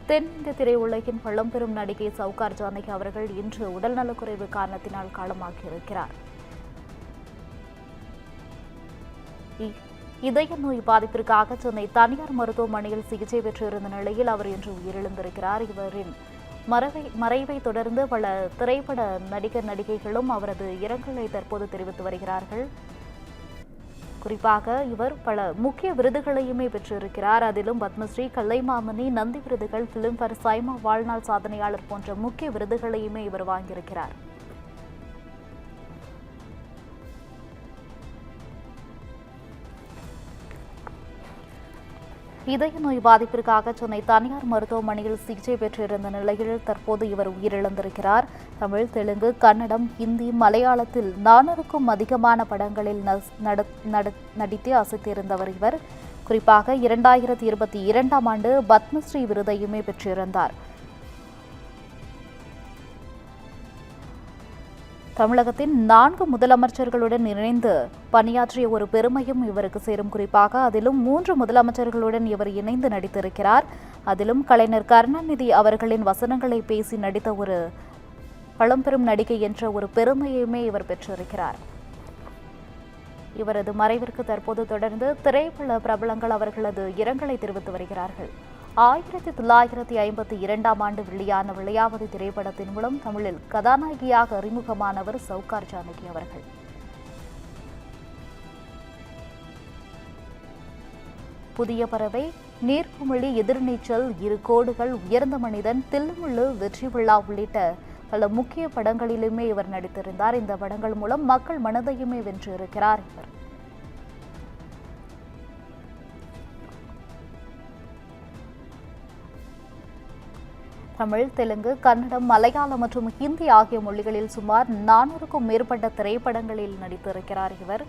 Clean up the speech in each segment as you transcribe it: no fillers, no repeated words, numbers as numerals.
தென்னிந்திய திரையுலகின் பழம்பெரும் நடிகை சவுகார் ஜானகி அவர்கள் இன்று உடல்நலக்குறைவு காரணத்தினால் காலமாகியிருக்கிறார். இதய நோய் பாதிப்பிற்காக சென்னை தனியார் மருத்துவமனையில் சிகிச்சை பெற்றிருந்த நிலையில் அவர் இன்று உயிரிழந்திருக்கிறார். இவரின் மறைவை தொடர்ந்து பல திரைப்பட நடிகைகளும் அவரது இரங்கலை தற்போது தெரிவித்து வருகிறார்கள். குறிப்பாக இவர் பல முக்கிய விருதுகளையுமே பெற்றிருக்கிறார். அதிலும் பத்மஸ்ரீ, கலைமாமணி, நந்தி விருதுகள், பிலிம்பேர், சைமா வாழ்நாள் சாதனையாளர் போன்ற முக்கிய விருதுகளையுமே இவர் வாங்கியிருக்கிறார். இதய நோய் பாதிப்பிற்காக சென்னை தனியார் மருத்துவமனையில் சிகிச்சை பெற்றிருந்த நிலையில் தற்போது இவர் உயிரிழந்திருக்கிறார். தமிழ், தெலுங்கு, கன்னடம், ஹிந்தி, மலையாளத்தில் 400க்கும் அதிகமான படங்களில் நடித்து அசைத்திருந்தவர் இவர். குறிப்பாக 2022ஆம் ஆண்டு பத்மஸ்ரீ விருதையுமே பெற்றிருந்தார். தமிழகத்தின் 4 முதலமைச்சர்களுடன் இணைந்து பணியாற்றிய ஒரு பெருமையும் இவருக்கு சேரும். குறிப்பாக அதிலும் 3 முதலமைச்சர்களுடன் இவர் இணைந்து நடித்திருக்கிறார். அதிலும் கலைஞர் கருணாநிதி அவர்களின் வசனங்களை பேசி நடித்த ஒரு பழம்பெரும் நடிகை என்ற ஒரு பெருமையுமே இவர் பெற்றிருக்கிறார். இவரது மறைவிற்கு தற்போது தொடர்ந்து திரைப்பட பிரபலங்கள் அவர்களது இரங்கலை தெரிவித்து வருகிறார்கள். 1952ஆம் ஆண்டு வெளியான விளையாவதி திரைப்படத்தின் மூலம் தமிழில் கதாநாயகியாக அறிமுகமானவர் சவுகார் ஜானகி அவர்கள். புதிய பறவை, நீர்க்குமிழி, எதிர்நீச்சல், 2 கோடுகள், உயர்ந்த மனிதன், தில்லுமுள்ளு, வெற்றி விழா உள்ளிட்ட பல முக்கிய படங்களிலுமே இவர் நடித்திருந்தார். இந்த படங்கள் மூலம் மக்கள் மனதையுமே வென்றிருக்கிறார் இவர். தமிழ், தெலுங்கு, கன்னடம், மலையாளம் மற்றும் ஹிந்தி ஆகிய மொழிகளில் சுமார் 400க்கும் மேற்பட்ட திரைப்படங்களில் நடித்திருக்கிறார் இவர்.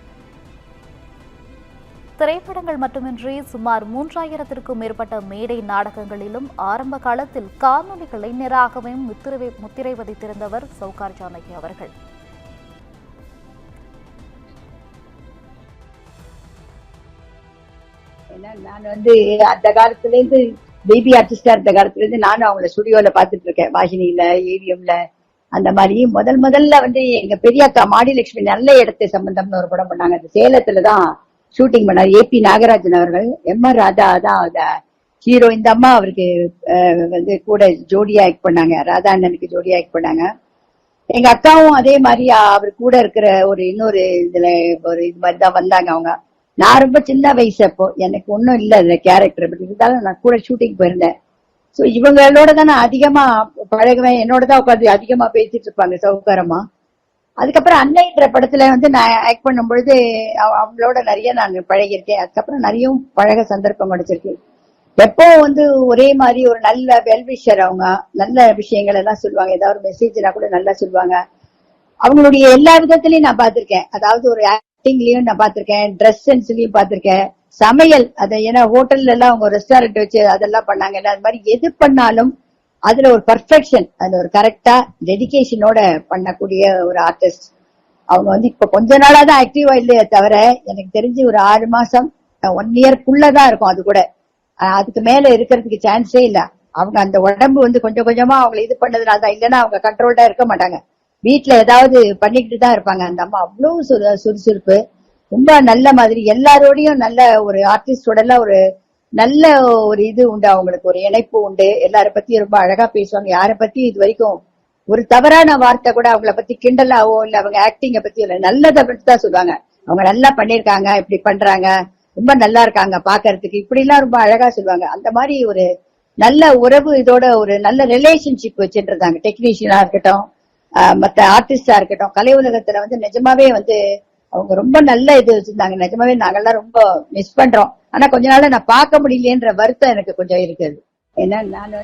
திரைப்படங்கள் மட்டுமின்றி சுமார் 3000த்திற்கும் மேற்பட்ட மேடை நாடகங்களிலும் ஆரம்ப காலத்தில் காணொலி கலைஞராகவும் முத்திரை பதித்திருந்தவர் சவுகார் ஜானகி அவர்கள். நான் அந்த காலத்திலேருந்து பேபி ஆர்டிஸ்டா இருந்த காலத்துல இருந்து நானும் அவங்கள ஸ்டுடியோல பாத்துட்டு இருக்கேன். வாகினியில, ஏவிஎம்ல, அந்த மாதிரி முதல்ல எங்க பெரியாக்கா மாடிலட்சுமி நல்ல இடத்தை சம்பந்தம்னு ஒரு படம் பண்ணாங்க. அது சேலத்துலதான் ஷூட்டிங் பண்ணாரு. ஏபி நாகராஜன் அவர்கள், எம்ஆர் ராதா தான் ஹீரோ. இந்த அம்மா அவருக்கு கூட ஜோடியா ஆக்ட் பண்ணாங்க. ராதா அண்ணனுக்கு ஜோடியா ஆக்ட் பண்ணாங்க. எங்க அக்காவும் அதே மாதிரி அவர் கூட இருக்கிற இன்னொரு இதுல இது மாதிரிதான் வந்தாங்க அவங்க. நான் ரொம்ப சின்ன வயசு, அப்போ எனக்கு ஒன்னும் இல்ல அந்த கேரக்டர், பட் இருந்தாலும் நான் கூட ஷூட்டிங் போயிருந்தேன். சோ இவங்களோட தான் நான் அதிகமா பழகுவேன். என்னோட தான் உட்காந்து அதிகமா பேசிட்டு இருப்பாங்க சவுகாரமா. அதுக்கப்புறம் அன்னைன்ற படத்துல நான் ஆக்ட் பண்ணும் பொழுது அவங்களோட நிறைய நான் பழகிருக்கேன். அதுக்கப்புறம் நிறைய பழக சந்தர்ப்பம் கிடைச்சிருக்கு. எப்போ ஒரே மாதிரி ஒரு நல்ல வெல்விஷர். அவங்க நல்ல விஷயங்கள் எல்லாம் சொல்லுவாங்க. ஏதாவது ஒரு மெசேஜ்னா கூட நல்லா சொல்லுவாங்க. அவங்களுடைய எல்லா விதத்திலயும் நான் பார்த்திருக்கேன். அதாவது ஒரு ஆக்டிங்லயும் நான் பார்த்திருக்கேன், ட்ரெஸ் சென்ஸ்லயும் பார்த்திருக்கேன், சமையல் அதை ஏன்னா ஹோட்டல்ல எல்லாம் அவங்க ரெஸ்டாரண்ட் வச்சு அதெல்லாம் பண்ணாங்க. அது மாதிரி எது பண்ணாலும் அதுல ஒரு பர்ஃபெக்ஷன், அதுல ஒரு கரெக்டா டெடிகேஷனோட பண்ணக்கூடிய ஒரு ஆர்டிஸ்ட். அவங்க இப்ப கொஞ்ச நாளா தான் ஆக்டிவா இல்லையே தவிர எனக்கு தெரிஞ்சு ஒரு 6 மாசம் 1 இயர்க்குள்ளதான் இருக்கும். அது கூட அதுக்கு மேல இருக்கிறதுக்கு சான்ஸே இல்ல. அவங்க அந்த உடம்பு கொஞ்சம் கொஞ்சமா அவங்களை இது பண்ணதுனால தான். இல்லைன்னா அவங்க கண்ட்ரோல்டா இருக்க மாட்டாங்க. வீட்டுல ஏதாவது பண்ணிக்கிட்டு தான் இருப்பாங்க. அந்த அம்மா அவ்வளவு சுறுசுறுப்பு, ரொம்ப நல்ல மாதிரி எல்லாரோடையும் நல்ல ஒரு ஆர்டிஸ்டோட எல்லாம் ஒரு நல்ல ஒரு இது உண்டு. அவங்களுக்கு ஒரு இணைப்பு உண்டு. எல்லார பத்தியும் ரொம்ப அழகா பேசுவாங்க. யார பத்தி இது வரைக்கும் ஒரு தவறான வார்த்தை கூட அவங்கள பத்தி கிண்டலாவோ இல்ல அவங்க ஆக்டிங்க பத்தி இல்ல, நல்லதை பத்தி தான் சொல்லுவாங்க. அவங்க நல்லா பண்ணிருக்காங்க, இப்படி பண்றாங்க, ரொம்ப நல்லா இருக்காங்க பாக்குறதுக்கு, இப்படி எல்லாம் ரொம்ப அழகா சொல்லுவாங்க. அந்த மாதிரி ஒரு நல்ல உறவு, இதோட ஒரு நல்ல ரிலேஷன்ஷிப் வச்சுட்டு இருந்தாங்க. டெக்னீஷியனா இருக்கட்டும், மத்த ஆர்டிஸ்டா இருக்கட்டும், கலை உலகத்துல நிஜமாவே அவங்க ரொம்ப நல்ல இது வச்சிருந்தாங்க. நிஜமாவே நாங்கெல்லாம் ரொம்ப மிஸ் பண்றோம். ஆனா கொஞ்ச நாள் நான் பார்க்க முடியலன்ற வருத்தம் எனக்கு கொஞ்சம் இருக்குது. ஏன்னா நான்